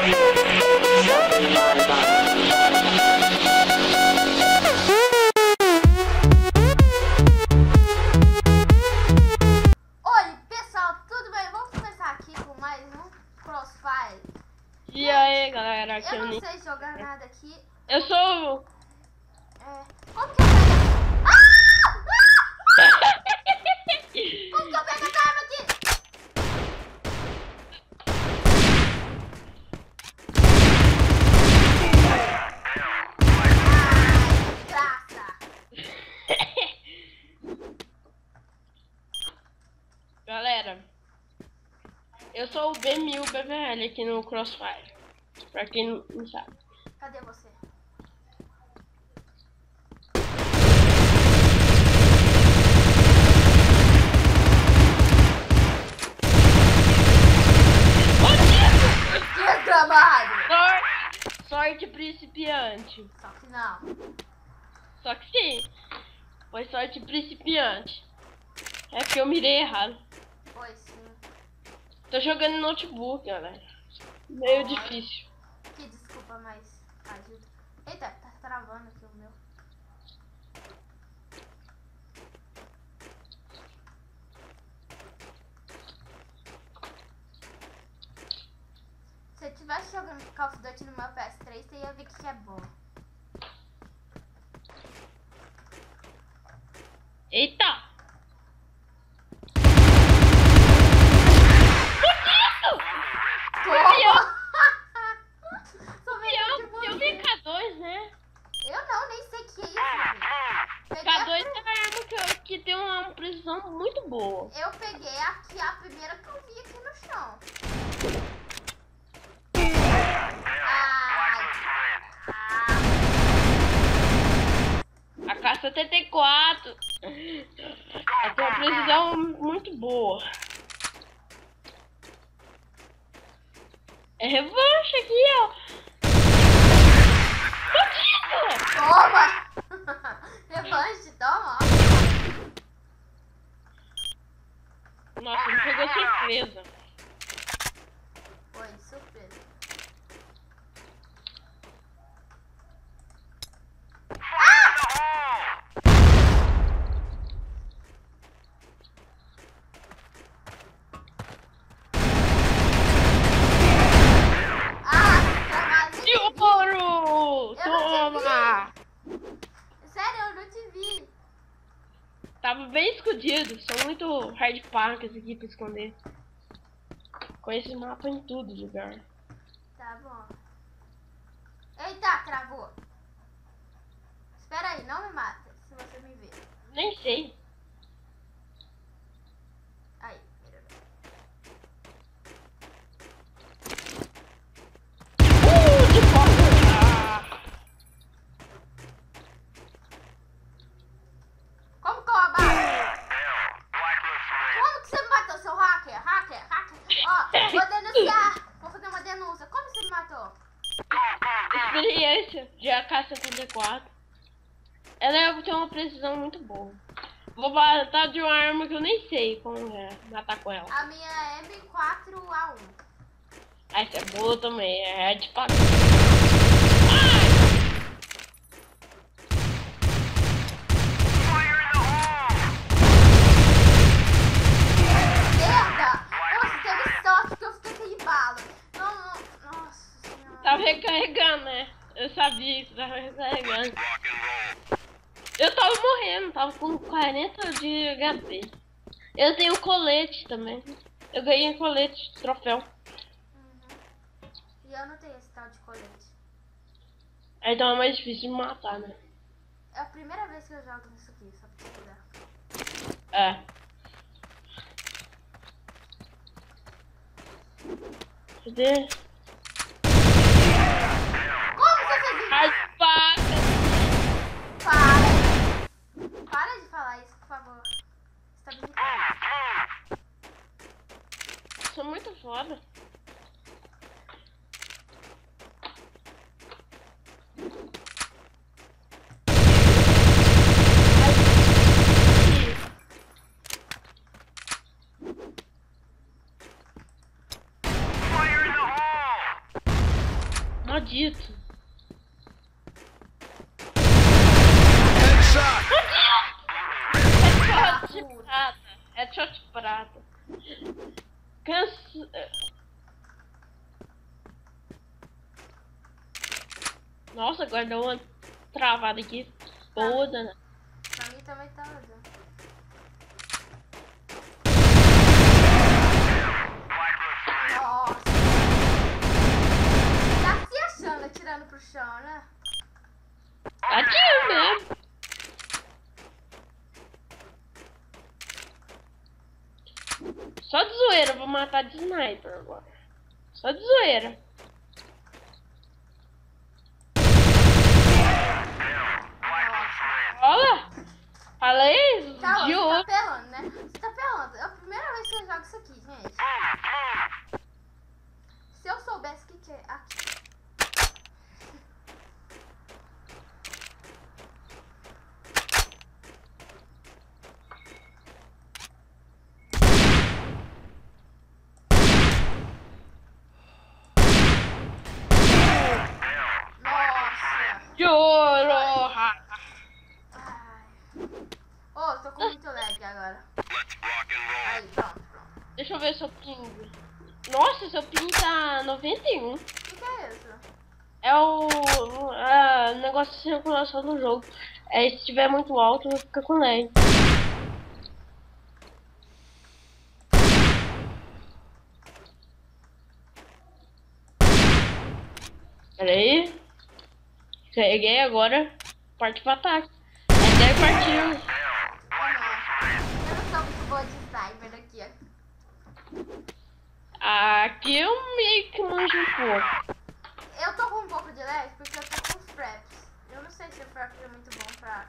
Oi, pessoal, tudo bem? Vamos começar aqui com mais um Crossfire. E aí, galera, aqui eu não sei jogar nada aqui. Eu sou... Como que eu pego? Como que eu pego essa arma aqui? Graça! Galera, eu sou o B1000 BVL aqui no Crossfire. Pra quem não sabe. Cadê você? Desgramado! Sorte principiante. Só que não. Só que sim. Foi sorte principiante. É porque eu mirei errado. Foi sim. Tô jogando no notebook, galera. Meio difícil. Que desculpa, mas ajuda. Eita, tá travando aqui o meu. Se eu tivesse jogando Call of Duty no meu PS3, você ia ver que é bom. Eita! Eu vi K2, né? Eu não, nem sei o que é isso. K2 é uma arma que tem uma precisão muito boa. Eu peguei aqui a primeira que eu vi aqui no chão. A K-74 tem uma precisão muito boa. É revanche aqui, ó. Toma! Revanche, toma! Nossa, me pegou surpresa. Foi, surpresa. De ouro! Toma! Sério, eu não te vi. Tava bem escondido. Sou muito hard park aqui pra esconder. Com esse mapa em tudo lugar. Tá bom. Eita, travou. Espera aí, não me mata se você me ver. Nem sei. Aí, melhorou. De fogo! Como que eu abaixo? Como que você me matou, seu hacker? Hacker. Ó, vou denunciar. Vou fazer uma denúncia. Como você me matou? Experiência de AK-74. Ela tem uma precisão muito boa. Vou matar de uma arma que eu nem sei como é matar com ela. A minha é M4A1. Essa é boa também, é de pago. Merda! Nossa, teve sorte que eu fiquei sem bala. Nossa senhora. Tava recarregando, né? Eu sabia que tava recarregando. Eu tava morrendo, tava com 40 de HP. Eu tenho colete também. Eu ganhei colete, troféu. E eu não tenho esse tal de colete. Aí então é mais difícil de matar, né? É a primeira vez que eu jogo nisso aqui, só pra você cuidar. É. Cadê? Como você fez isso? As facas! Para de falar isso, por favor. Você tá brincando. Sou muito foda. Maldito. Headshot de prata. Headshot de prata. Nossa, agora deu uma travada aqui. Toda, né? Pra mim também tá dando. Nossa. Tá se achando atirando pro chão, né? Aqui mesmo. Só de zoeira, eu vou matar de sniper agora. Só de zoeira. Olha! Falei? Tá, De você tá ouro. pelando, né? Você tá pelando. É a primeira vez que eu jogo isso aqui, gente. Se eu soubesse o que é aqui. Nossa. De ouro. Ai. Ô, tô com muito lag agora. Aí, pronto. Deixa eu ver seu ping. Nossa, seu ping tá 91. O que é isso? É o negócio de circulação do jogo. É, se tiver muito alto, fica com lag. Pera aí. Carreguei agora. Parte pro ataque. Até partiu. Eu não sou muito boa de sniper aqui, ó. Aqui eu meio que manjo um pouco. Eu tô com um pouco de lag porque eu tô com fraps. Eu não sei se o fraps é muito bom pra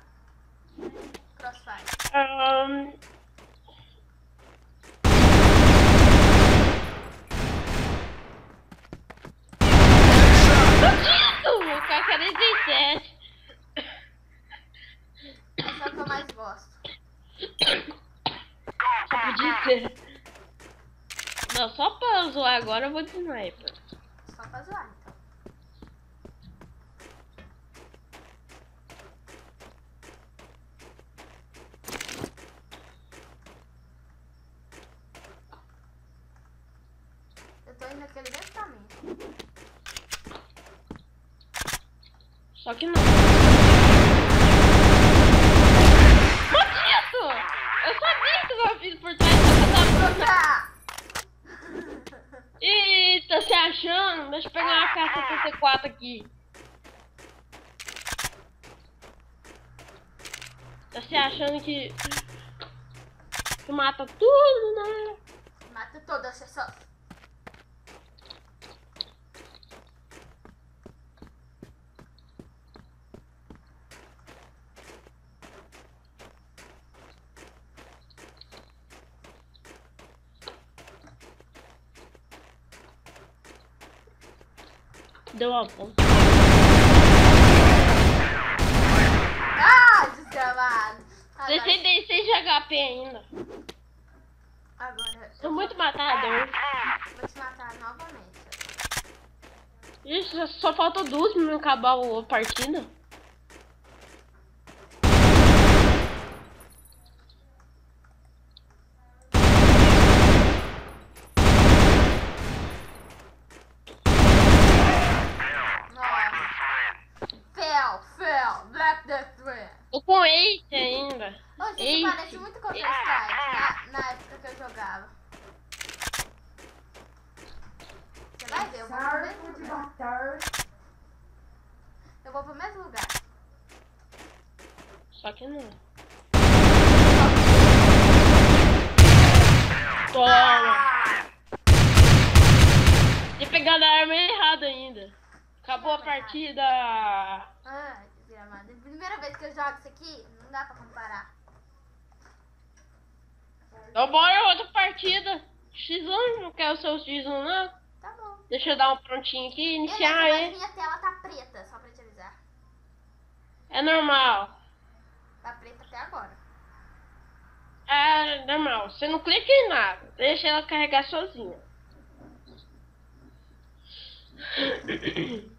crossfire. O K-47. Essa é o que eu mais gosto. Só podia ser. Não, só pra zoar agora eu vou de sniper. Só pra zoar, então. Eu tô indo naquele mesmo caminho. Só que não. Maldito! Eu sabia que eu fiz por trás da Eita, se achando? Deixa eu pegar uma K-74 aqui. Tá se achando que mata tudo, né? Mata todas as pessoas. Deu a ponta. Ah, desgramado. Desci 6 de HP ainda. Agora Sou muito matador. vou te matar novamente. Ixi, só falta 2 pra acabar a partida. Black Death Threat. Tô com 8 ainda. Hoje isso parece muito Counter-Strike na época que eu jogava. Você vai ver, eu vou pro mesmo lugar. Eu vou pro mesmo lugar. Só que não. Toma! Tinha pegado a arma errada ainda. Acabou a partida. Ai, desgramado. Primeira vez que eu jogo isso aqui, não dá pra comparar. Então bora outra partida. X1, não quer o seu X1 não? Tá bom. Deixa eu dar um prontinho aqui, iniciar Beleza, mas aí. minha tela tá preta, só pra te avisar. É normal. Tá preta até agora. É normal. Você não clica em nada. Deixa ela carregar sozinha.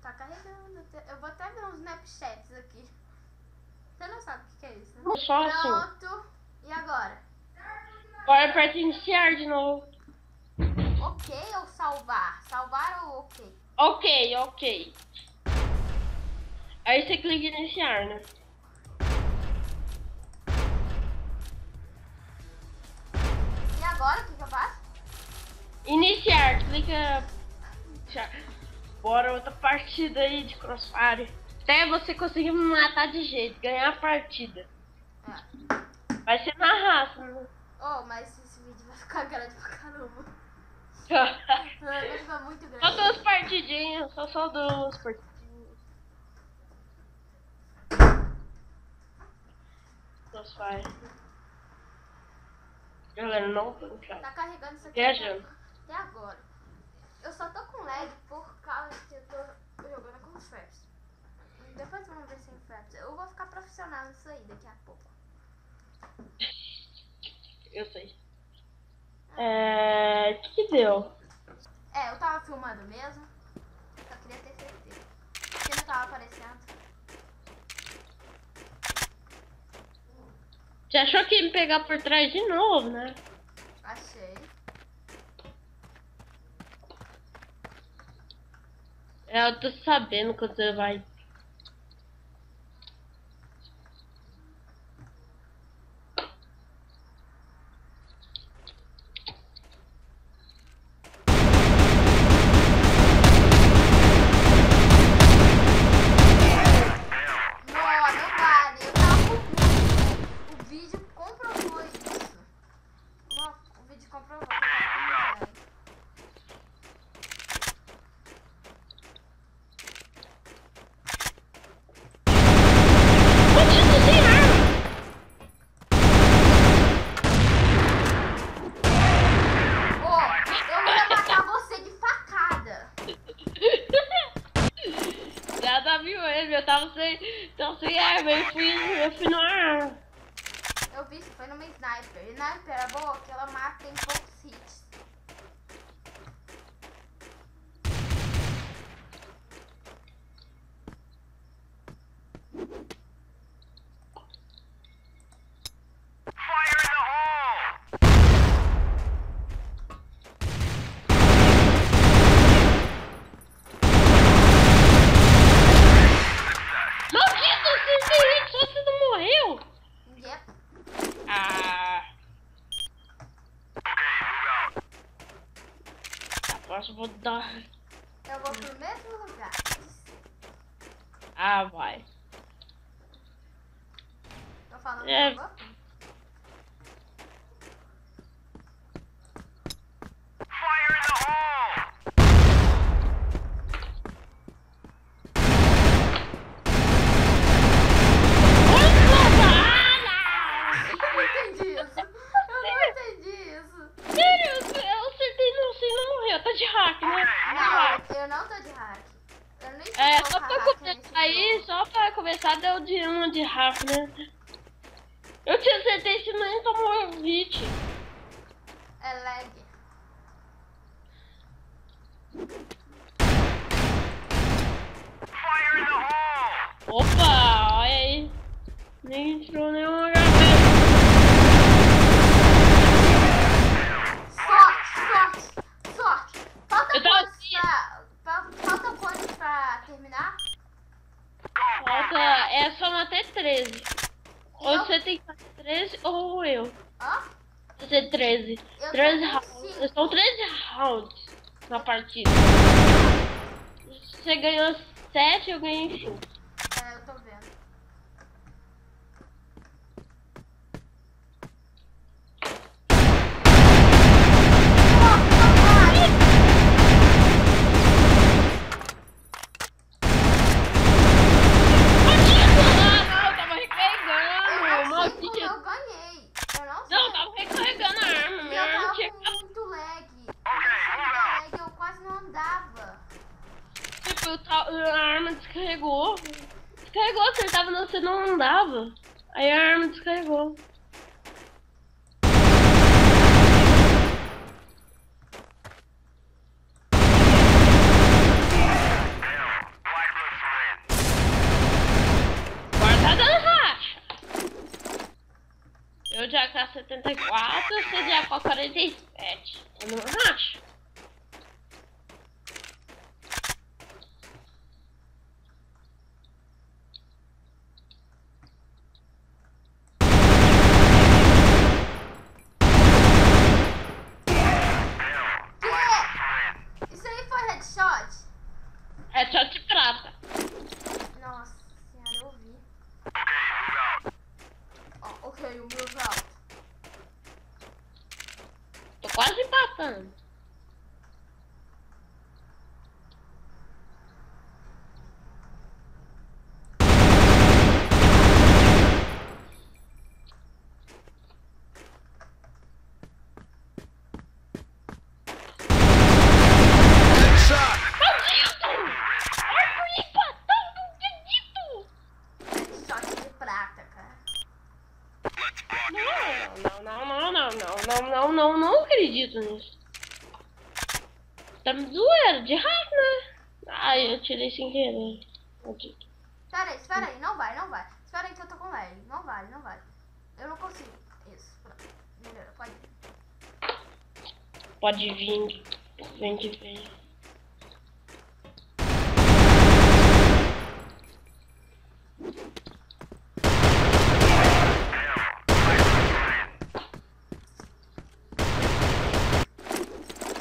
Tá carregando. carregando. Eu vou até ver uns Snapchats aqui. Você não sabe o que é isso, né? Só assim. Pronto. E agora? Agora aperta iniciar de novo. Ok ou salvar? Salvar ou ok? Ok, ok. Aí você clica em iniciar, né? E agora o que eu faço? Iniciar, clica. Bora outra partida aí de Crossfire. Até você conseguir me matar de jeito, ganhar a partida. Vai ser na raça, né? Oh, mas esse vídeo vai ficar grande pra caramba. Vai ficar muito grande. Só duas partidinhas, só duas partidinhas. Crossfire. Galera, não tô entrando. Tá carregando isso aqui Viajando. até agora. Eu só tô com lag por causa que eu tô jogando com os Fraps. Depois vamos ver sem Fraps. Eu vou ficar profissional nisso aí daqui a pouco. Eu sei. O que deu? Eu tava filmando mesmo. Só queria ter certeza. Porque não tava aparecendo. Você achou que ia me pegar por trás de novo, né? Achei. Eu tô sabendo que você vai. Eu fui eu fui no ar. Eu vi, foi numa sniper. E sniper é boa que ela mata em poucos hits. Vou dar. Eu vou pro mesmo lugar. Ah, vai. Tô falando É. agora? Só pra começar deu de uma de hack, né? Eu te acertei se nem tomou hit. É lag. Opa, olha aí. Nem entrou nenhum HP. Sorte. Falta quantos pra terminar? É só até 13. Ou você tem que fazer 13 ou eu. Hã? Fazer 13. 13 rounds. São 13 rounds na partida. Você ganhou 7, eu ganhei 5. Eu tô vendo. A arma descarregou. Você tava você não andava. Aí a arma descarregou. de AK-74, você de AK-47. Eu não acho. Que? Isso aí foi headshot? Headshot de prata. Nossa senhora, eu vi. Ó, ok, o meu out. Tô quase empatando. Headshot de prata, cara. Não acredito nisso. Tá me zoando, de hack, né? Ai, eu tirei sem querer. Maldito. Espera aí, não vai. Espera aí que eu tô com lag. Não vai. Eu não consigo. Isso, pronto. Melhorou, pode ir. Pode vir. Vem que vem.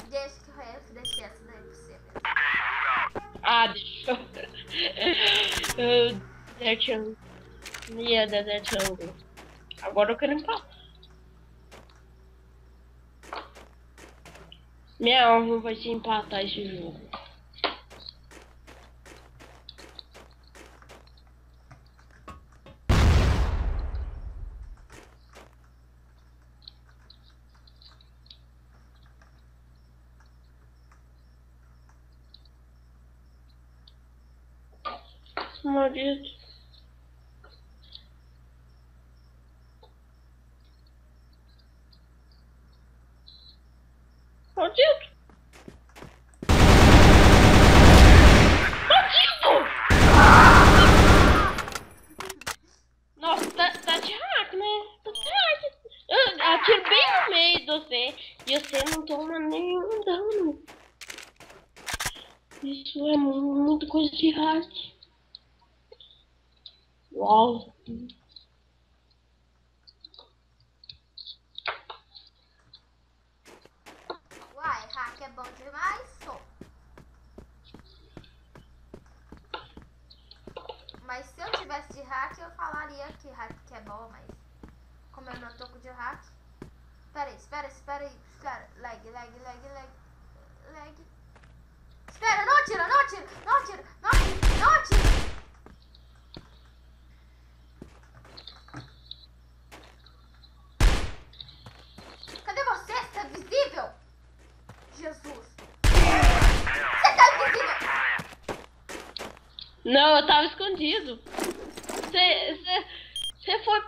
Deixa que o resto deixei essa daí pra você mesmo. Ah, deixa eu... Dead Angle. Ia dar Dead Angle. Agora eu quero empatar. Minha alma vai ser empatar esse jogo. Maldito. Maldito. Maldito! Nossa, tá de hack, né? Tá de hack. Eu atiro bem no meio de você e você não toma nenhum dano. Isso é muito coisa de hack. Uau. Uai, hack é bom demais, só. Mas se eu tivesse de hack, eu falaria que hack que é bom, mas como eu não tô com de hack. Espera aí. Lag. Espera, não atira. Cadê você? Você é visível? Jesus. Você tá invisível. Não, eu tava escondido. Você foi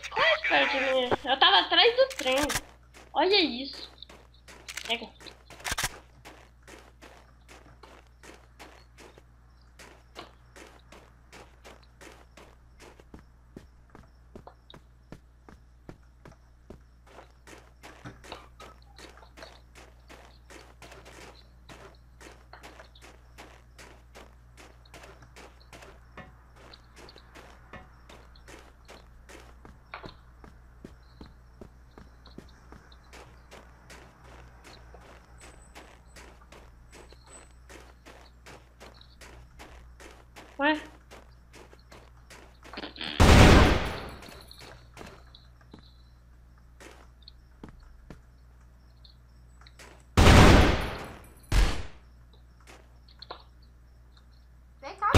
quase perto de mim. Eu tava atrás do trem. Olha isso. Pega. Ué? Vem cá.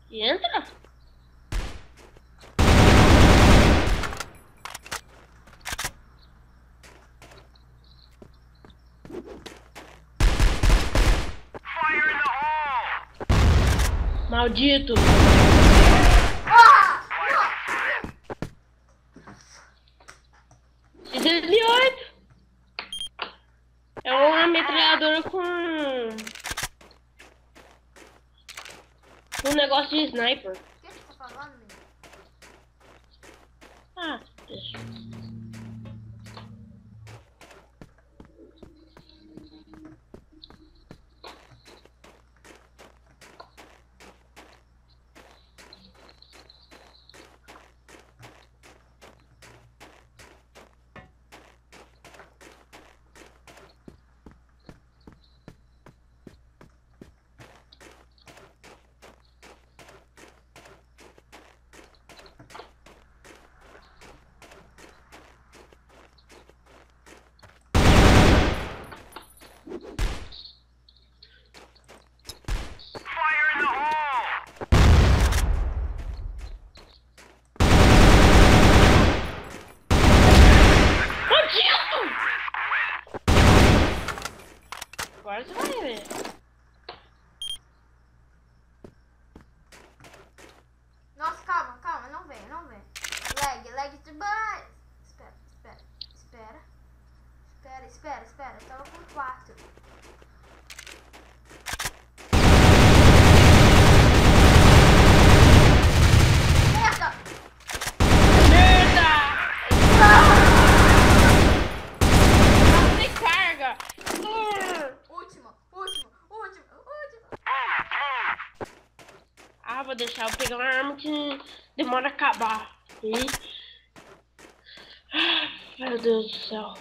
E entra? Maldito. Ah! 68. É uma metralhadora com Um negócio de sniper. O que você tá falando, menino? Ah, deixa. Agora você vai ver. Nossa, calma, calma, não vem, não vem. Lag demais. Espera. Eu tava com 4. Merda! Não tem carga. Último. Ah, vou deixar eu pegar uma arma que demora a acabar. Meu Deus do céu.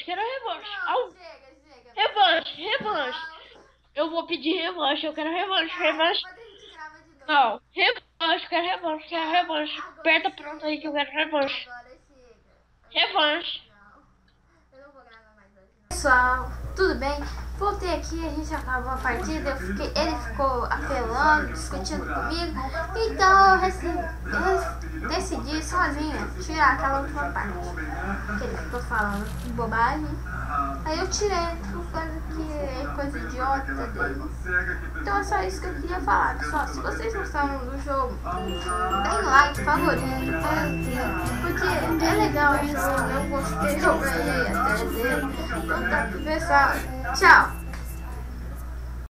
Quero revanche. Não, chega. Revanche. Eu vou pedir revanche, eu quero revanche. Depois a gente grava de novo. Não, revanche, quero revanche. Aperta pronto aí que eu quero revanche. Agora chega. Revanche. Não, eu não vou gravar mais hoje, não. Pessoal, tudo bem? Voltei aqui, a gente acabou a partida. Ele ficou apelando, discutindo comigo. Então eu decidi sozinha tirar aquela última parte. Que ele ficou falando bobagem. Aí eu tirei, coisa idiota dele. Então é só isso que eu queria falar, pessoal. Se vocês gostaram do jogo, deem like, favorito, porque é legal, eu gostei, eu ganhei até dele. Então tá, pessoal, tchau!